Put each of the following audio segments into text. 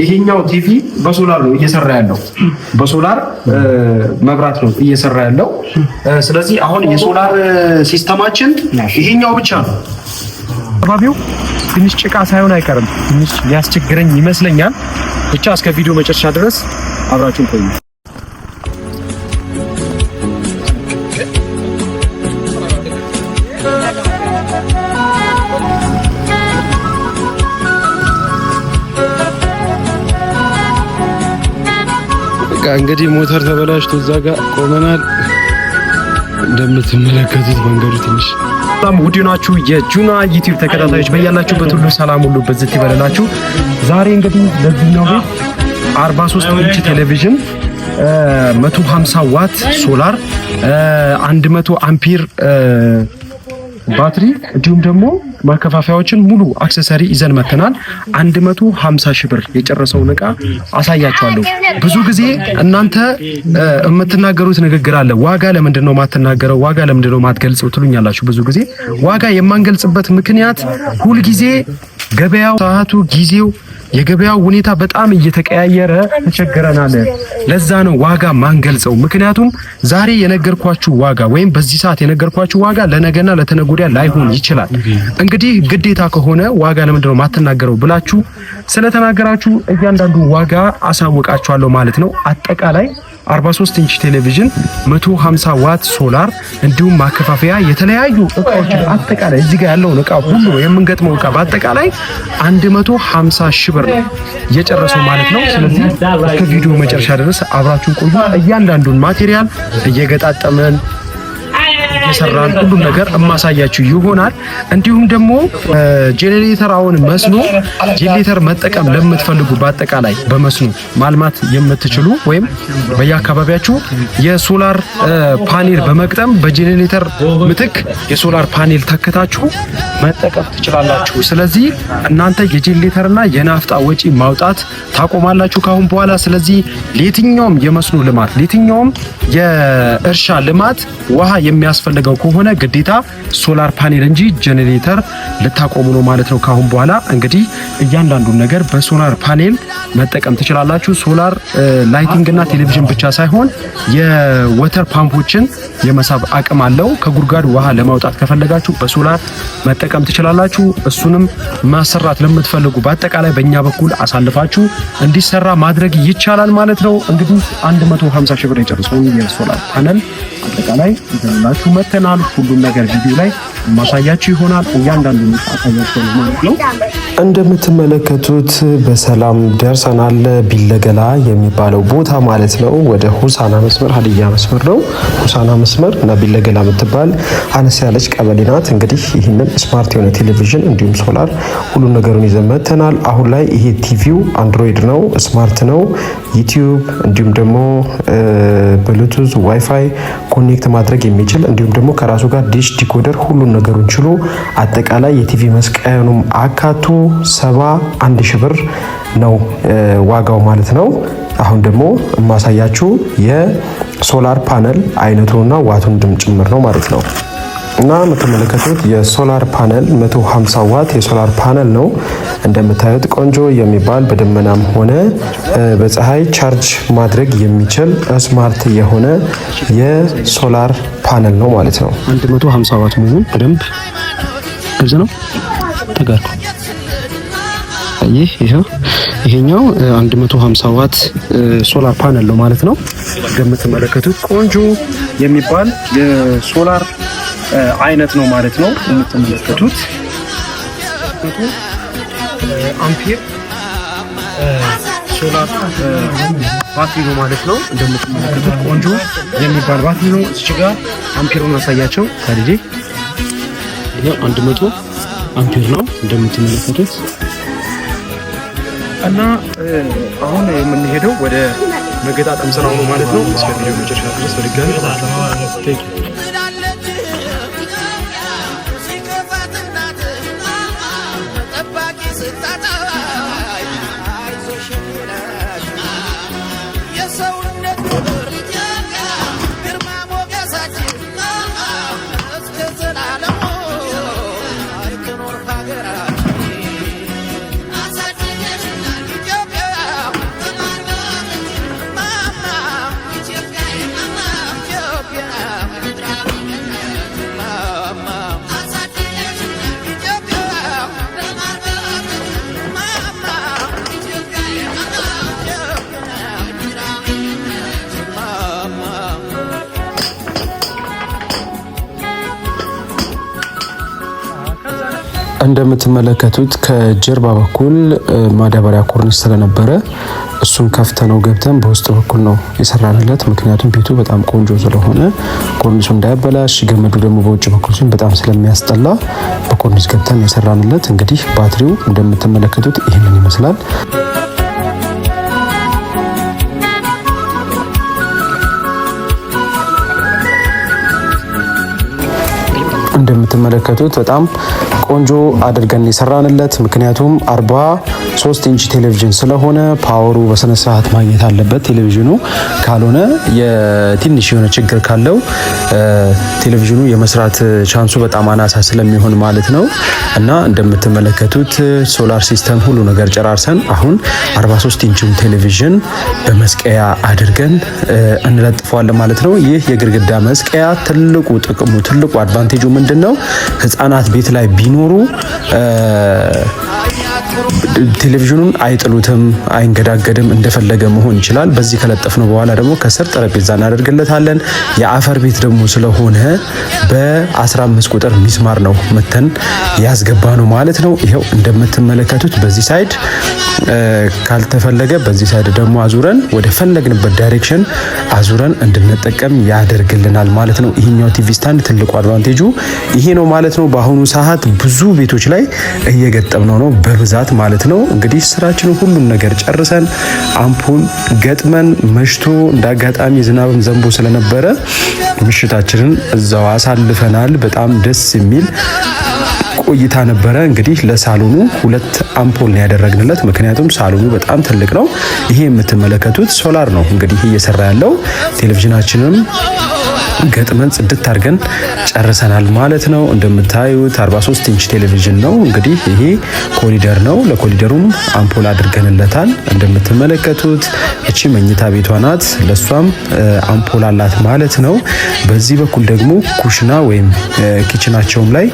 ይሄኛው ቲቪ በሶላር ነው እየሰራ ያለው በሶላር መብራት ነው እየሰራ ያለው ስለዚህ አሁን የሶላር ሲስተማችን ይሄኛው ብቻ ነው አባቢው ትንሽ ጭቃ ሳይሆን አይቀርም ትንሽ ያስቸግረኝ ይመስለኛል ብቻ እስከ ቪዲዮ መጨረሻ ድረስ አብራችሁን ቆዩ እንግዲህ ሞተር ተበላሽቶ እዛ ጋር ቆመናል እንደምትመለከቱት መንገዱ ትንሽ ሰላም ውድ ናችሁ የጁና ዩቲዩብ ተከታታዮች በያላችሁበት ሁሉ ሰላም ሁሉ በዚህ ይበላችሁ ዛሬ እንግዲህ ለዚህኛው ቤት 43 ኢንች ቴሌቪዥን 150 ዋት ሶላር 100 አምፒር ባትሪ እንዲሁም ደግሞ ማከፋፈያዎችን ሙሉ አክሰሰሪ ይዘን መተናል 150 ሺህ ብር የጨረሰውን ዕቃ አሳያችኋለሁ ብዙ ጊዜ እናንተ የምትናገሩት ንግግር አለ ዋጋ ለምንድን ነው ማትናገረው ዋጋ ለምንድን ነው ማትገልጸው ትሉኛላችሁ ብዙ ጊዜ ዋጋ የማንገልጽበት ምክንያት ሁሉ ጊዜ ገበያው ሰዓቱ ጊዜው የገበያው ሁኔታ በጣም እየተቀያየረ ተቸገረናል ለዛ ነው ዋጋ ማንገልጸው ምክንያቱም ዛሬ የነገርኳችሁ ዋጋ ወይም በዚህ ሰዓት የነገርኳችሁ ዋጋ ለነገና ለተነጎዲያ ላይሆን ይችላል እንግዲህ ግዴታ ከሆነ ዋጋ ለምንድን ነው ማትናገረው ብላችሁ ስለተናገራችሁ እያንዳንዱ ዋጋ አሳውቃችኋለሁ ማለት ነው አጠቃላይ 43 ኢንች ቴሌቪዥን 150 ዋት ሶላር እንዲሁም ማከፋፈያ የተለያዩ እቃዎች አጠቃላይ እዚህ ጋር ያለው እቃ ሁሉ የምንገጥመው እቃ በአጠቃላይ 150 ሺህ ብር የጨረሰው ማለት ነው ስለዚህ እስከ ቪዲዮ መጨረሻ ድረስ አብራችሁን ቆዩ እያንዳንዱን ማቴሪያል እየገጣጠመን የሰራን ሁሉ ነገር እማሳያችሁ ይሆናል እንዲሁም ደግሞ ጄኔሬተር አሁን መስኖ ጄኔሬተር መጠቀም ለምትፈልጉ በአጠቃላይ በመስኖ ማልማት የምትችሉ ወይም በየአካባቢያችሁ የሶላር ፓኔል በመቅጠም በጄኔሬተር ምትክ የሶላር ፓኔል ተከታችሁ መጠቀም ትችላላችሁ ስለዚህ እናንተ የጄኔሬተርና የናፍጣ ወጪ ማውጣት ታቆማላችሁ ካሁን በኋላ ስለዚህ ለየትኛውም የመስኖ ልማት ለየትኛውም የእርሻ ልማት ውሃ የሚያስፈልገው ከሆነ ግዴታ ሶላር ፓኔል እንጂ ጄኔሬተር ልታቆሙ ነው ማለት ነው ካሁን በኋላ እንግዲህ እያንዳንዱን ነገር በሶላር ፓኔል መጠቀም ትችላላችሁ ሶላር ላይቲንግ እና ቴሌቪዥን ብቻ ሳይሆን የወተር ፓምፖችን የመሳብ አቅም አለው ከጉርጓድ ውሃ ለማውጣት ከፈለጋችሁ በሶላር መጠቀም ትችላላችሁ እሱንም ማሰራት ለምትፈልጉ በአጠቃላይ በእኛ በኩል አሳልፋችሁ እንዲሰራ ማድረግ ይቻላል ማለት ነው እንግዲህ 150 ሺህ ብር የጨረሰው የሶላር ፓነል አጠቃላይ ይዘላችሁ መተናል ሁሉም ነገር ቪዲዮ ላይ ማሳያችሁ ይሆናል እያንዳንዱ ማሳያችሁ ማለት ነው እንደምትመለከቱት በሰላም ደርሰናል ቢለገላ የሚባለው ቦታ ማለት ነው ወደ ሆሳና መስመር ሀዲያ መስመር ነው ሆሳና መስመር እና ቢለገላ የምትባል አነስ ያለች ቀበሌ ናት እንግዲህ ይሄንን ስማርት የሆነ ቴሌቪዥን እንዲሁም ሶላር ሁሉ ነገሩን ይዘን መተናል አሁን ላይ ይሄ ቲቪው አንድሮይድ ነው ስማርት ነው ዩቲዩብ እንዲሁም ደግሞ ብሉቱዝ ዋይፋይ ኮኔክት ማድረግ የሚችል እንዲሁም ደግሞ ከራሱ ጋር ዲሽ ዲኮደር ሁሉ ነገሩን ችሎ አጠቃላይ የቲቪ መስቀያኑም አካቶ 71 ሺህ ብር ነው ዋጋው ማለት ነው አሁን ደግሞ ማሳያችሁ የሶላር ፓነል አይነቱና ዋቱን ጭምር ነው ማለት ነው እና የምትመለከቱት የሶላር ፓነል 150 ዋት የሶላር ፓነል ነው እንደምታዩት ቆንጆ የሚባል በደመናም ሆነ በፀሐይ ቻርጅ ማድረግ የሚችል ስማርት የሆነ የሶላር ፓነል ነው ማለት ነው 150 ዋት መሆኑን በደንብ ግልጽ ነው ተጋርኩ ይሄኛው 150 ዋት ሶላር ፓነል ነው ማለት ነው እንደምትመለከቱት ቆንጆ የሚባል የሶላር አይነት ነው ማለት ነው የምትመለከቱት አምፒር ሶላር ባትሪ ነው ማለት ነው እንደምትመለከቱት ቆንጆ የሚባል ባትሪ ነው እዚህ ጋር አምፒሩን አሳያቸው ታዲያ ይሄ 100 አምፒር ነው እንደምትመለከቱት እና አሁን የምንሄደው ወደ መገጣጠም ስራው ነው ማለት ነው እስከ ቪዲዮ መጨረሻ ድረስ በድጋሚ እንደምትመለከቱት ከጀርባ በኩል ማዳበሪያ ኮርኒስ ስለነበረ እሱን ከፍተነው ገብተን በውስጥ በኩል ነው የሰራንለት። ምክንያቱም ቤቱ በጣም ቆንጆ ስለሆነ ኮርኒሱ እንዳይበላሽ፣ ገመዱ ደግሞ በውጭ በኩል ሲሆን በጣም ስለሚያስጠላ በኮርኒስ ገብተን የሰራንለት። እንግዲህ ባትሪው እንደምትመለከቱት ይህንን ይመስላል። እንደምትመለከቱት በጣም ቆንጆ አድርገን የሰራንለት። ምክንያቱም 43 ኢንች ቴሌቪዥን ስለሆነ ፓወሩ በስነ ስርዓት ማግኘት አለበት ቴሌቪዥኑ። ካልሆነ የትንሽ የሆነ ችግር ካለው ቴሌቪዥኑ የመስራት ቻንሱ በጣም አናሳ ስለሚሆን ማለት ነው። እና እንደምትመለከቱት ሶላር ሲስተም ሁሉ ነገር ጨራርሰን አሁን 43 ኢንቹን ቴሌቪዥን በመስቀያ አድርገን እንለጥፈዋለን ማለት ነው። ይህ የግድግዳ መስቀያ ትልቁ ጥቅሙ ትልቁ አድቫንቴጁ ምንድነው? ህፃናት ቤት ላይ ቢኖሩ ቴሌቪዥኑን አይጥሉትም፣ አይንገዳገድም፣ እንደፈለገ መሆን ይችላል። በዚህ ከለጠፍነው በኋላ ደግሞ ከስር ጠረጴዛ እናደርግለታለን። የአፈር ቤት ደግሞ ስለሆነ በ15 ቁጥር ሚስማር ነው መተን ያስገባ ነው ማለት ነው። ይሄው እንደምትመለከቱት በዚህ ሳይድ ካልተፈለገ በዚህ ሳይድ ደግሞ አዙረን ወደ ፈለግንበት ዳይሬክሽን አዙረን እንድንጠቀም ያደርግልናል ማለት ነው። ይሄኛው ቲቪ ስታንድ ትልቁ አድቫንቴጁ ይሄ ነው ማለት ነው። በአሁኑ ሰዓት ብዙ ቤቶች ላይ እየገጠምነው ነው በብዛት ማለት ነው። እንግዲህ ስራችንን ሁሉም ነገር ጨርሰን አምፑል ገጥመን መሽቶ እንዳጋጣሚ ዝናብም ዘንቦ ስለነበረ ምሽታችንን እዛው አሳልፈናል። በጣም ደስ የሚል ቆይታ ነበረ። እንግዲህ ለሳሎኑ 2 አምፖል ነው ያደረግንለት፣ ምክንያቱም ሳሎኑ በጣም ትልቅ ነው። ይሄ የምትመለከቱት ሶላር ነው እንግዲህ እየሰራ ያለው። ቴሌቪዥናችንም ገጥመን ጽድት አድርገን ጨርሰናል ማለት ነው። እንደምታዩት 43 ኢንች ቴሌቪዥን ነው። እንግዲህ ይሄ ኮሊደር ነው። ለኮሊደሩም አምፖል አድርገንለታል። እንደምትመለከቱት እቺ መኝታ ቤቷ ናት። ለሷም አምፖል አላት ማለት ነው። በዚህ በኩል ደግሞ ኩሽና ወይም ኪችናቸውም ላይ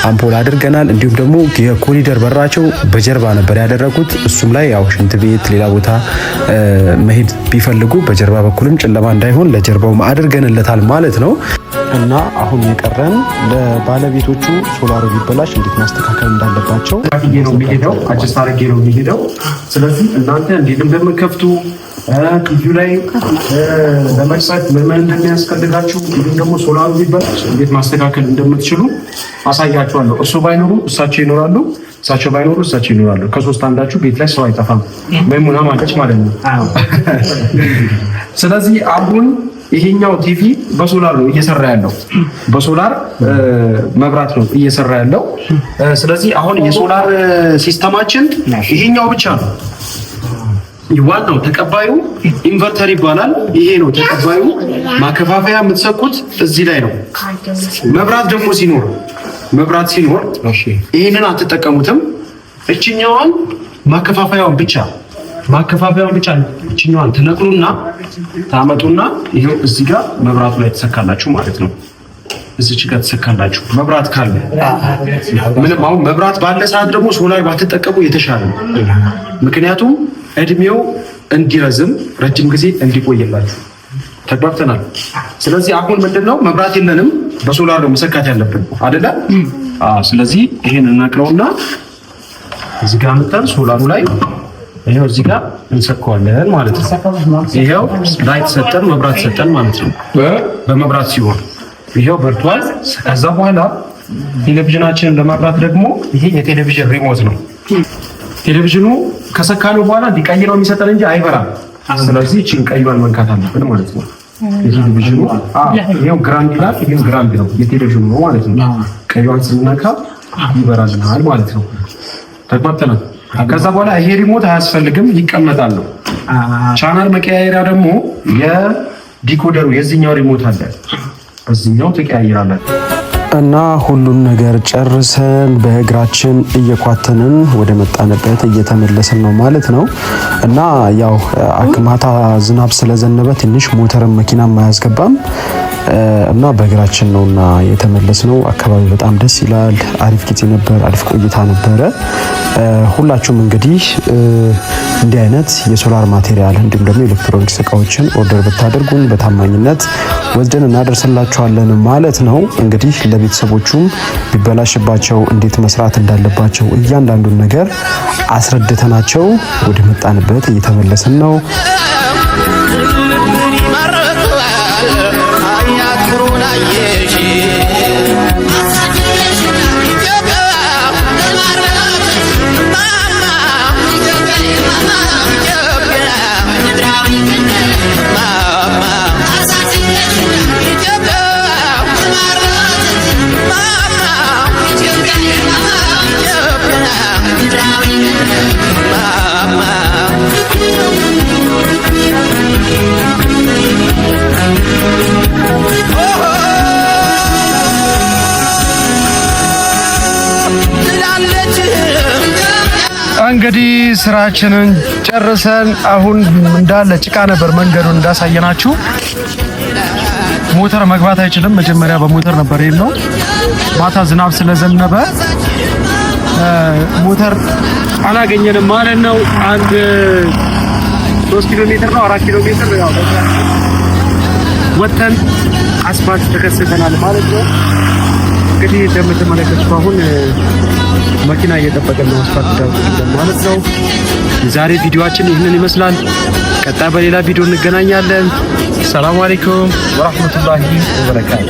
አምፖል አድርገናል። እንዲሁም ደግሞ የኮሊደር በራቸው በጀርባ ነበር ያደረጉት። እሱም ላይ ያው ሽንት ቤት ሌላ ቦታ መሄድ ቢፈልጉ በጀርባ በኩልም ጨለማ እንዳይሆን ለጀርባውም አድርገንለታል ማለት ነው። እና አሁን የቀረን ለባለቤቶቹ ሶላሩ ቢበላሽ እንዴት ማስተካከል እንዳለባቸው አጀስት አድርጌ ነው የሚሄደው። ስለዚህ እናንተ እንዴት እንደምከፍቱ ቲቪው ላይ ለመክፈት ምን እንደሚያስፈልጋችሁ እንዲሁም ደግሞ ሶላሩ ቢበላሽ እንዴት ማስተካከል እንደምትችሉ አሳያችኋለሁ። እርሱ ባይኖሩ እሳቸው ይኖራሉ፣ እሳቸው ባይኖሩ እሳቸው ይኖራሉ። ከሶስት አንዳችሁ ቤት ላይ ሰው አይጠፋም። መሙና ማለች ማለት ነው። ስለዚህ አሁን ይሄኛው ቲቪ በሶላር ነው እየሰራ ያለው፣ በሶላር መብራት ነው እየሰራ ያለው። ስለዚህ አሁን የሶላር ሲስተማችን ይሄኛው ብቻ ነው። ዋናው ተቀባዩ ኢንቨርተር ይባላል። ይሄ ነው ተቀባዩ። ማከፋፈያ የምትሰኩት እዚህ ላይ ነው። መብራት ደግሞ ሲኖር ይሄንን አትጠቀሙትም። እችኛዋን ማከፋፈያውን ብቻ እችኛዋን ትነቅሉና ታመጡና ይሄው እዚህ ጋር መብራቱ ላይ ተሰካላችሁ ማለት ነው። እዚች ጋር ተሰካላችሁ መብራት ካለ። ምንም አሁን መብራት ባለ ሰዓት ደግሞ ሶላር ባትጠቀሙ የተሻለ ነው። ምክንያቱም እድሜው እንዲረዝም ረጅም ጊዜ እንዲቆይላችሁ ተግባብተናል። ስለዚህ አሁን ምንድነው መብራት የለንም፣ በሶላር ነው መሰካት ያለብን አይደለ? ስለዚህ ይሄን እናቅረውና እዚህ ጋር መጣን ሶላሩ ላይ ይሄው እዚህ ጋር እንሰካዋለን ማለት ነው። ይሄው ላይት ሰጠን፣ መብራት ሰጠን ማለት ነው። በመብራት ሲሆን ይሄው በርቷል። ከዛ በኋላ ቴሌቪዥናችንን ለማብራት ደግሞ ይሄ የቴሌቪዥን ሪሞት ነው። ቴሌቪዥኑ ከሰካነው በኋላ እንዲቀይረው የሚሰጠን እንጂ አይበራም። ስለዚህ እቺን ቀይዋን መንካት አለብን ማለት ነው። የቴሌቪዥኑ ይሄው ግራንድ ይላል። ይሄው ግራንድ ነው የቴሌቪዥኑ ነው ማለት ነው። ቀይዋን ስንነካ ይበራልናል ማለት ነው። ተግባብተናል። ከዛ በኋላ ይሄ ሪሞት አያስፈልግም፣ ይቀመጣል። ቻናል መቀያየሪያ ደግሞ የዲኮደሩ የዚህኛው ሪሞት አለ፣ በዚህኛው ተቀያይራለን። እና ሁሉን ነገር ጨርሰን በእግራችን እየኳተንን ወደ መጣንበት እየተመለስን ነው ማለት ነው። እና ያው ማታ ዝናብ ስለዘነበ ትንሽ ሞተርም መኪናም አያስገባም እና በእግራችን ነውና የተመለስነው። አካባቢ በጣም ደስ ይላል። አሪፍ ጊዜ ነበር፣ አሪፍ ቆይታ ነበረ። ሁላችሁም እንግዲህ እንዲህ አይነት የሶላር ማቴሪያል እንዲሁም ደግሞ ኤሌክትሮኒክስ እቃዎችን ኦርደር ብታደርጉን በታማኝነት ወስደን እናደርስላችኋለን ማለት ነው። እንግዲህ ለቤተሰቦቹም ቢበላሽባቸው እንዴት መስራት እንዳለባቸው እያንዳንዱን ነገር አስረድተናቸው ወደ መጣንበት እየተመለስን ነው። እንግዲህ ስራችንን ጨርሰን አሁን እንዳለ ጭቃ ነበር መንገዱን እንዳሳየናችሁ። ሞተር መግባት አይችልም። መጀመሪያ በሞተር ነበር የለው። ማታ ዝናብ ስለዘነበ ሞተር አላገኘንም ማለት ነው። አንድ 3 ኪሎ ሜትር ነው 4 ኪሎ ሜትር ያው ወተን አስፋልት ተከስተናል ማለት ነው። እንግዲህ እንደምትመለከቱት አሁን መኪና እየጠበቀን ነው አስፋልት ዳር ማለት ነው። የዛሬ ቪዲዮአችን ይህንን ይመስላል። ቀጣይ በሌላ ቪዲዮ እንገናኛለን። ሰላም አለይኩም ወራህመቱላሂ ወበረካቱ።